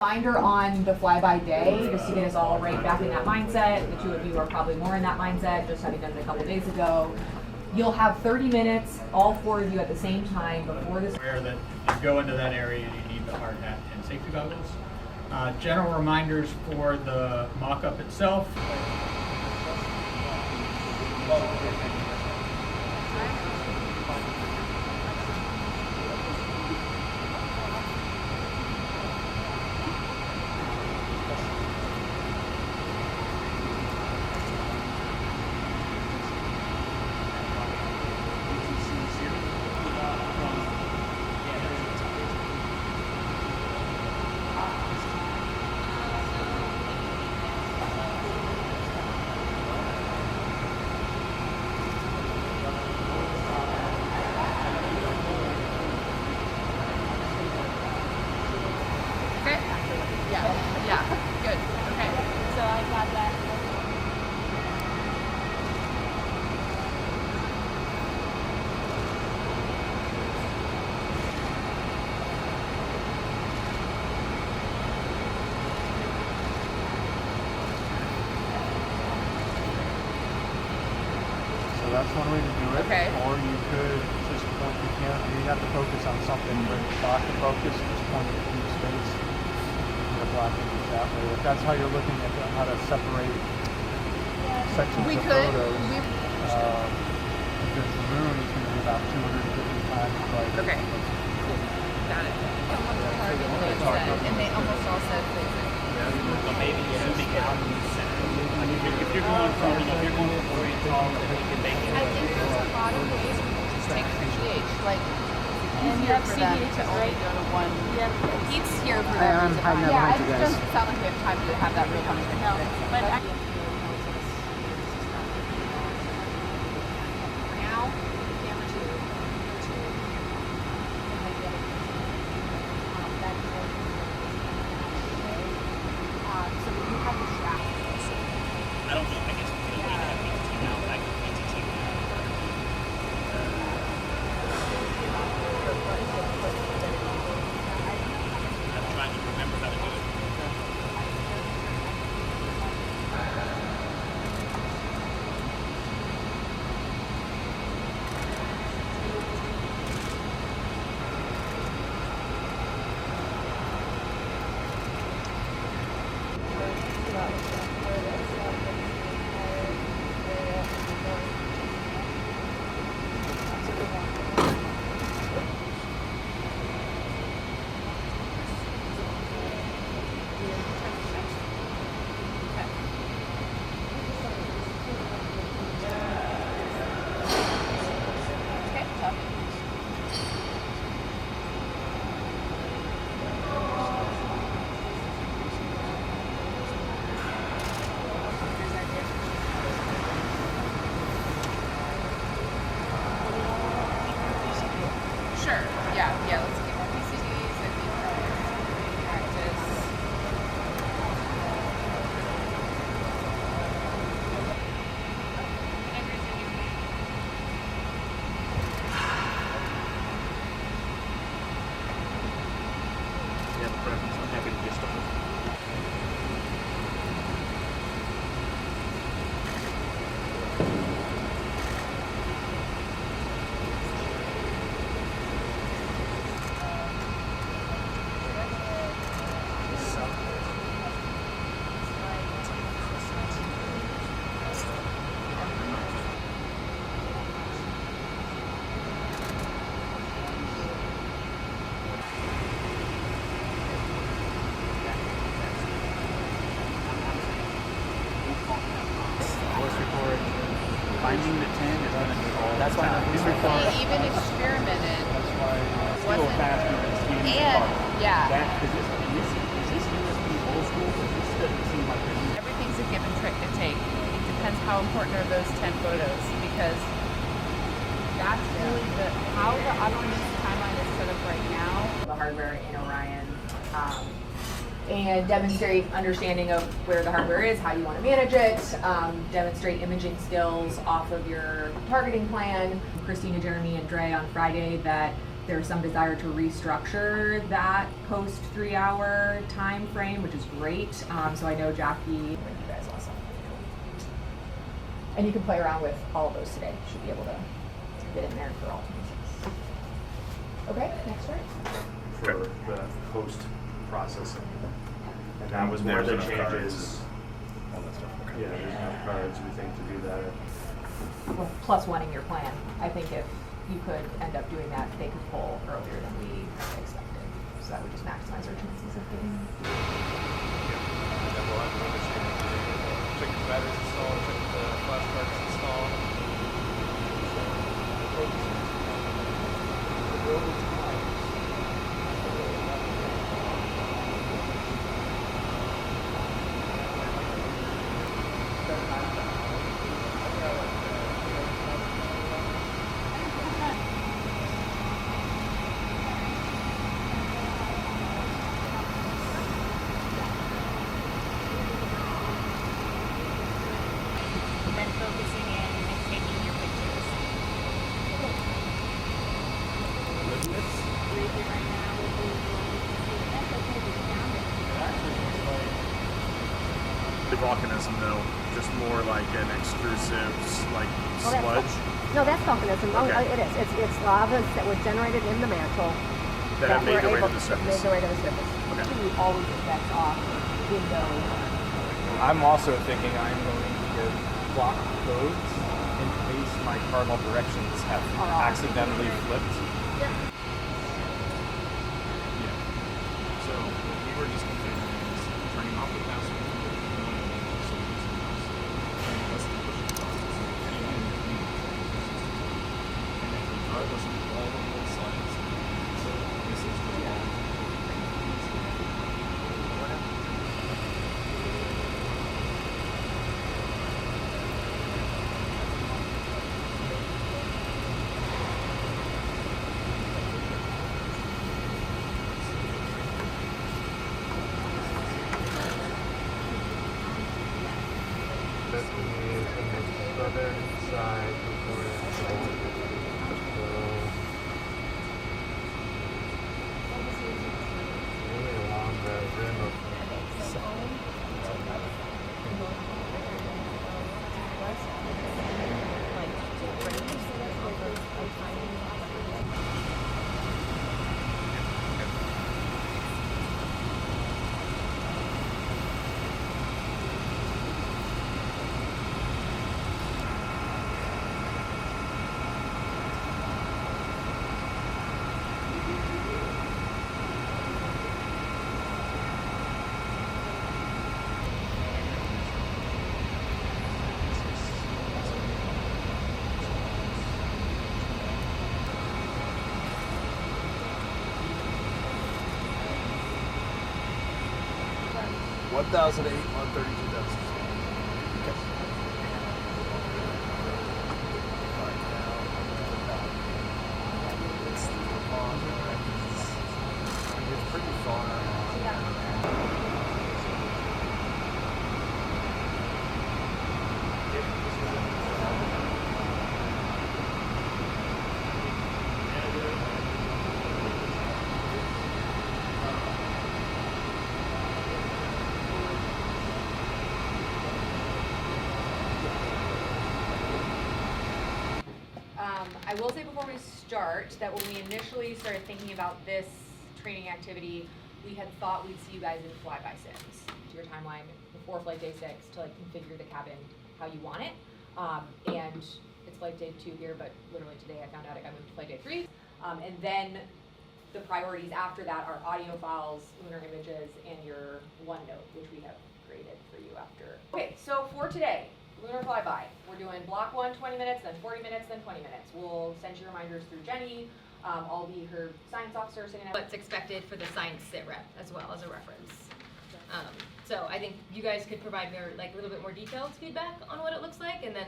Reminder on the flyby day, just to get us all right back in that mindset. The two of you are probably more in that mindset, just having done it a couple days ago. You'll have 30 minutes, all four of you at the same time before this. Aware that you go into that area, you need the hard hat and safety goggles. General reminders for the mock-up itself. That's one way to do it. Okay. Or you could just point, you have to focus on something, but block the focus, just point it in space. You're blocking it that way. If that's how you're looking at how to separate sections of photos, because the moon is going to be about 250 times brighter. Okay. Cool. Got it. And they almost all said So maybe zooming out in the center. Like if you're going from, if you're going from oriental, then you can make it. I think there's a lot of ways we can just take CDH, like you have for them CDH, to only right? go to one. Yeah. He's here for I'm that hiding reason. out Yeah, behind you it guys. doesn't sound like we have time to have that real conversation. No, but I, Now, camera two. So you have the strap. I don't know, I guess we can have PTT now, I can PTT I'm trying to remember how to do it. Sure. Yeah. Let's keep our PCDs. I think practice. Yeah, the preference, I'm happy to just voice record. Finding the 10 is going to be all. That's why He even experimented. That's why Wasn't- faster than scanning the And car. yeah, Is this USB old school? Because this doesn't seem like this. everything's a give and take. It depends how important are those 10 photos, because that's really how the Artemis timeline is set up right now. The hardware in Orion. And demonstrate understanding of where the hardware is, how you want to manage it, demonstrate imaging skills off of your targeting plan. Christina, Jeremy, and Dre on Friday that there's some desire to restructure that post 3 hour time frame, which is great. So I know Jackie, you guys awesome. And you can play around with all of those today. Should be able to get in there for all 26. Okay, next chart. For the post processing. And that was one of the changes. All that stuff. Okay. Yeah, there's no cards, we think, to do that. Well, plus one in your plan. I think if you could end up doing that, they could pull earlier than we expected. So that would just maximize our chances of getting. Yeah, we'll have to understand. Check the batteries installed, check the flash cards installed. Then focusing in and taking your pictures. Read it right now. That's okay, we found it. The volcanism though, just more like an extrusive, like Oh, that's sludge No, that's volcanism. Oh, Okay. it is. It's lavas that were generated in the mantle that have made were their way able to the surface. made their way to the surface. We always get that off window. I'm also thinking I'm going to give block codes in case my cardinal directions have accidentally flipped. Yeah. So we were just configuring this, turning off the password, turning less than push the button, so anyone in the and then regardless of all of those sides. So this is the That is on the southern side before it really along the rim of $1,008, $132,000. it's pretty far. I will say before we start that when we initially started thinking about this training activity, we had thought we'd see you guys in flyby sims to your timeline before flight day 6 to like configure the cabin how you want it. And it's flight day 2 here, but literally today I found out I got moved to flight day 3. And then the priorities after that are audio files, lunar images, and your OneNote, which we have created for you after. Okay, so for today, Lunar Flyby. We're doing block 1, 20 minutes, then 40 minutes, then 20 minutes. We'll send you reminders through Jenny. I'll be her science officer sitting at what's expected for the science sit rep as well as a reference. So I think you guys could provide me like a little bit more detailed feedback on what it looks like, and then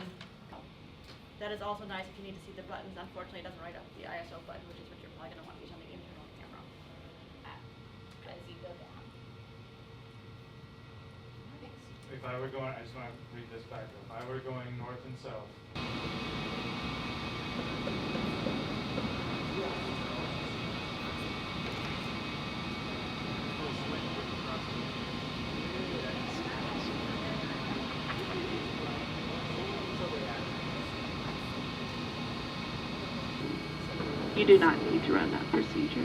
That is also nice if you need to see the buttons. Unfortunately, it doesn't write up the ISO button, which is what you're probably going to want to use on the internal camera. as you go down. If I were going, I just want to read this back. If I were going north and south, You do not need to run that procedure.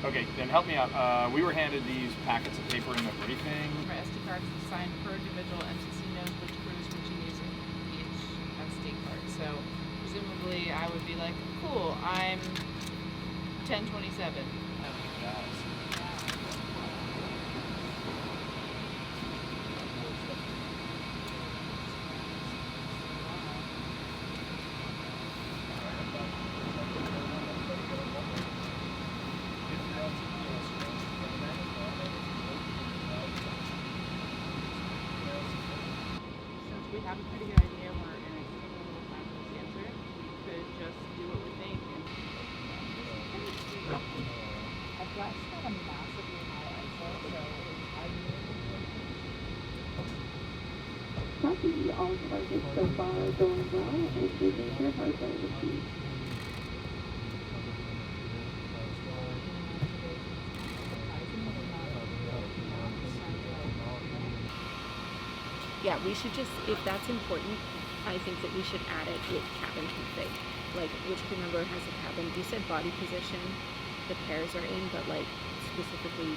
Okay, then help me out. We were handed these packets of paper in the briefing. My SD cards are signed per individual. MCC knows which crew is switching using each SD card. So presumably I would be like, cool, I'm 1027. Since we have a pretty good idea we're in a little time for this answer, we could just do what we think and that's not a massively high ISO, so Copy. All targets so far are going well, and your major hardware received. Yeah, we should just, if that's important, I think that we should add it with cabin config. Like, which crew member has a cabin? You said body position, the pairs are in, but like specifically